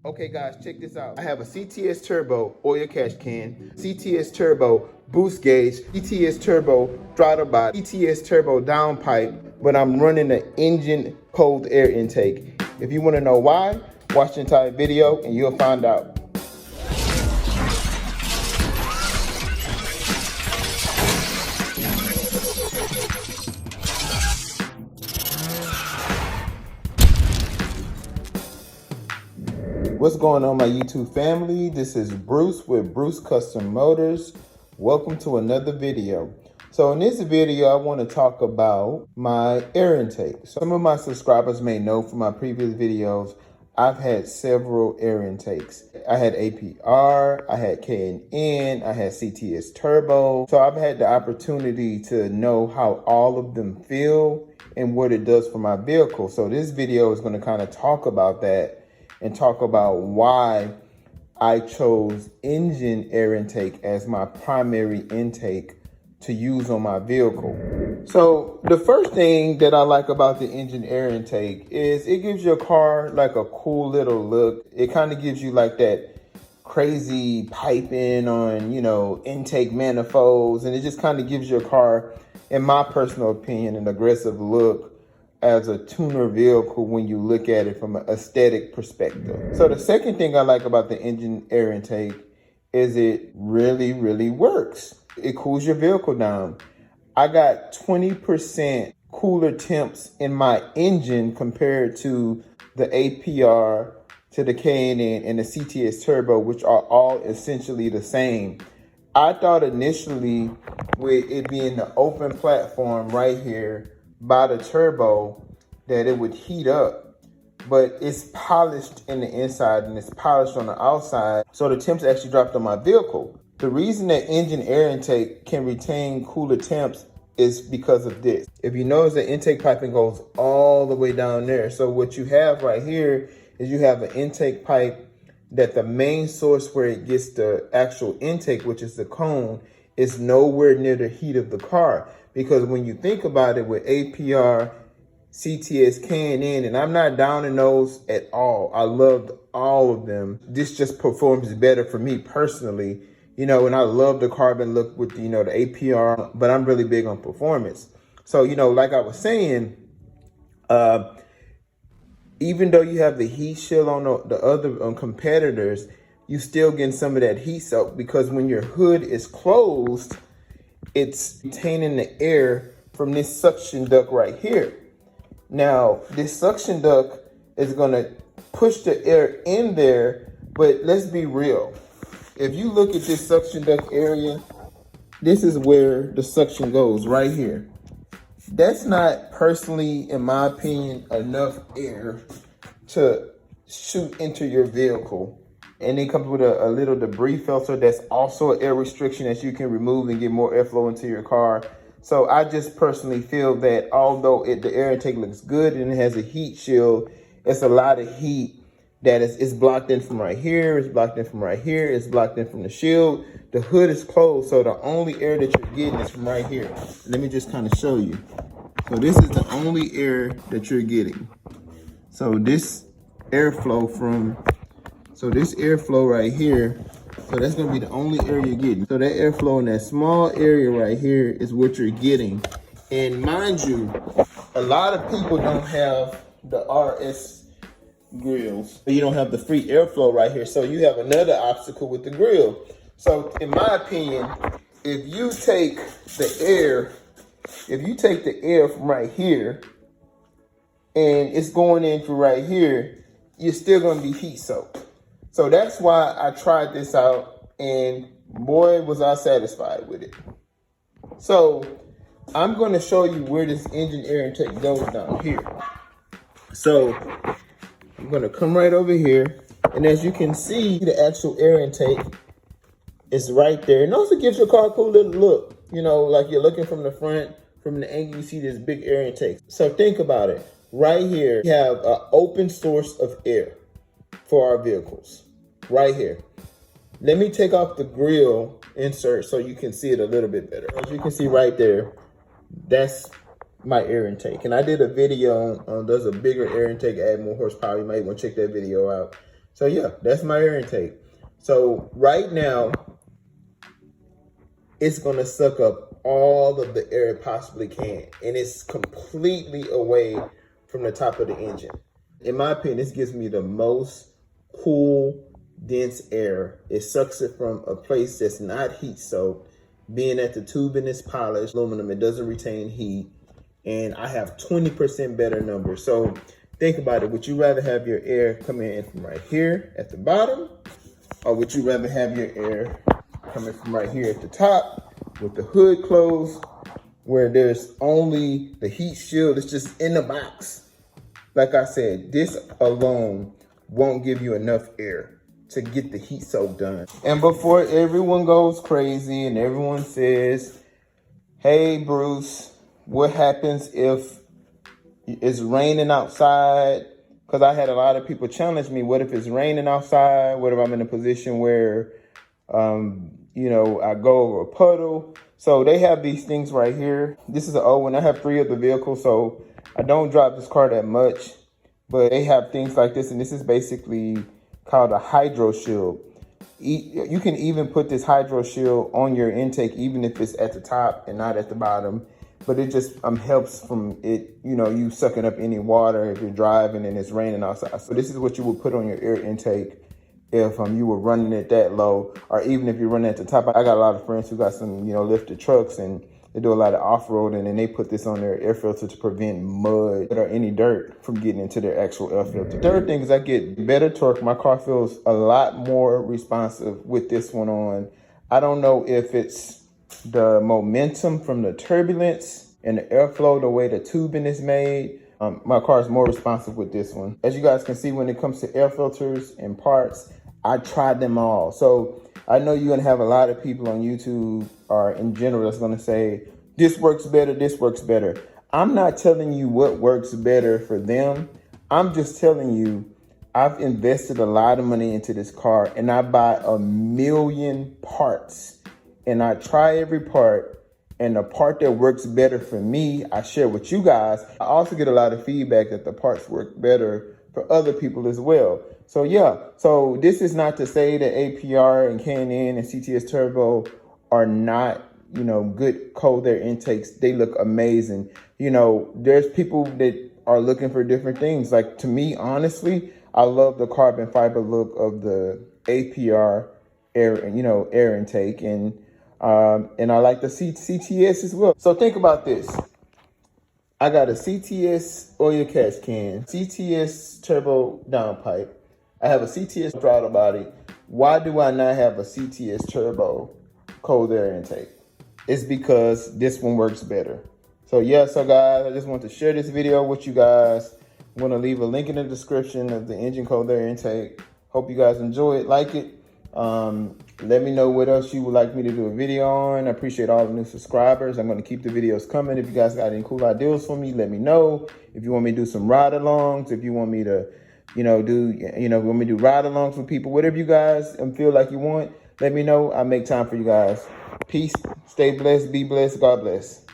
Okay guys, check this out. I have a CTS Turbo oil catch can, CTS Turbo boost gauge, CTS Turbo throttle body, CTS Turbo downpipe, but I'm running an Injen cold air intake. If you want to know why, watch the entire video and you'll find out. What's going on, my YouTube family? This is Bruce with Bruce Custom Motors. Welcome to another video. So in this video, I want to talk about my air intake. Some of my subscribers may know from my previous videos, I've had several air intakes. I had APR, I had K&N, I had CTS Turbo. So I've had the opportunity to know how all of them feel and what it does for my vehicle. So this video is going to kind of talk about that and talk about why I chose Injen air intake as my primary intake to use on my vehicle. So the first thing that I like about the Injen air intake is it gives your car like a cool little look. It kind of gives you like that crazy piping on, intake manifolds, and it just kind of gives your car, in my personal opinion, an aggressive look as a tuner vehicle when you look at it from an aesthetic perspective. So the second thing I like about the Injen air intake is it really, really works. It cools your vehicle down. I got 20% cooler temps in my Injen compared to the APR, to the K&N, and the CTS Turbo, which are all essentially the same. I thought initially with it being the open platform right here by the turbo that it would heat up, but it's polished in the inside and it's polished on the outside, so the temps actually dropped on my vehicle. The reason that Injen air intake can retain cooler temps is because of this. If you notice, the intake piping goes all the way down there. So what you have right here is you have an intake pipe that the main source where it gets the actual intake, which is the cone, is nowhere near the heat of the car. Because when you think about it, with APR, CTS, K&N, and I'm not down in those at all. I loved all of them. This just performs better for me personally, and I love the carbon look with the APR, but I'm really big on performance. So, like I was saying, even though you have the heat shield on the other competitors, you still getting some of that heat soak, because when your hood is closed, it's retaining the air from this suction duct right here. Now, this suction duct is going to push the air in there, but let's be real. If you look at this suction duct area, this is where the suction goes, right here. That's not, personally, in my opinion, enough air to shoot into your vehicle. And it comes with a little debris filter that's also an air restriction that you can remove and get more airflow into your car. So I just personally feel that although the air intake looks good and it has a heat shield, it's a lot of heat that is blocked in from right here, it's blocked in from right here, it's blocked in from the shield. The hood is closed, so the only air that you're getting is from right here. Let me just kind of show you. So this is the only air that you're getting. So this airflow this airflow right here, so that's gonna be the only air you're getting. So that airflow in that small area right here is what you're getting. And mind you, a lot of people don't have the RS grills. You don't have the free airflow right here. So you have another obstacle with the grill. So in my opinion, if you take the air from right here and it's going in through right here, you're still gonna be heat soaked. So that's why I tried this out, and boy, was I satisfied with it. So I'm going to show you where this Injen air intake goes down here. So I'm going to come right over here, and as you can see, the actual air intake is right there. And also gives your car a cool little look, like you're looking from the front, from the angle you see this big air intake. So think about it. Right here, we have an open source of air for our vehicles, right here. Let me take off the grill insert so you can see it a little bit better. As you can see right there, that's my air intake. And I did a video on does a bigger air intake add more horsepower. You might want to check that video out. So yeah, that's my air intake. So right now, it's gonna suck up all of the air it possibly can. And it's completely away from the top of the engine. In my opinion, this gives me the most cool, dense air. It sucks it from a place that's not heat soaked. Being that the tubing is polished aluminum, it doesn't retain heat. And I have 20% better numbers. So think about it. Would you rather have your air coming in from right here at the bottom? Or would you rather have your air coming from right here at the top with the hood closed, where there's only the heat shield, it's just in the box? Like I said, this alone won't give you enough air to get the heat soak done. And before everyone goes crazy and everyone says, hey, Bruce, what happens if it's raining outside? Because I had a lot of people challenge me, what if it's raining outside? What if I'm in a position where, I go over a puddle? So they have these things right here. This is an old one. I have 3 of the vehicles, so I don't drive this car that much. But they have things like this, and this is basically called a hydro shield. You can even put this hydro shield on your intake, even if it's at the top and not at the bottom. But it just helps from it, you sucking up any water if you're driving and it's raining outside. So this is what you would put on your air intake if you were running it that low, or even if you're running at the top. I got a lot of friends who got some, lifted trucks, and they do a lot of off-roading, and they put this on their air filter to prevent mud or any dirt from getting into their actual air filter. Third thing is I get better torque. My car feels a lot more responsive with this one on. I don't know if it's the momentum from the turbulence and the airflow, the way the tubing is made. My car is more responsive with this one. As you guys can see, when it comes to air filters and parts, I tried them all. So I know you're gonna have a lot of people on YouTube or in general that's gonna say, this works better, this works better. I'm not telling you what works better for them. I'm just telling you, I've invested a lot of money into this car, and I buy a million parts, and I try every part. And the part that works better for me, I share with you guys. I also get a lot of feedback that the parts work better for other people as well. So yeah, so this is not to say that APR and K&N and CTS Turbo are not, good cold air intakes. They look amazing. There's people that are looking for different things. Like, to me, honestly, I love the carbon fiber look of the APR air, air intake, and I like the CTS as well. So think about this. I got a CTS oil catch can, CTS turbo downpipe. I have a CTS throttle body. Why do I not have a CTS turbo cold air intake? It's because this one works better. So yeah, so guys, I just want to share this video with you guys. I'm gonna leave a link in the description of the Injen cold air intake. Hope you guys enjoy it, like it. Let me know what else you would like me to do a video on. I appreciate all the new subscribers. I'm going to keep the videos coming. If you guys got any cool ideas for me, let me know. If you want me to do some ride alongs, if you want me to, do ride alongs with people, whatever you guys feel like you want, let me know. I make time for you guys. Peace. Stay blessed. Be blessed. God bless.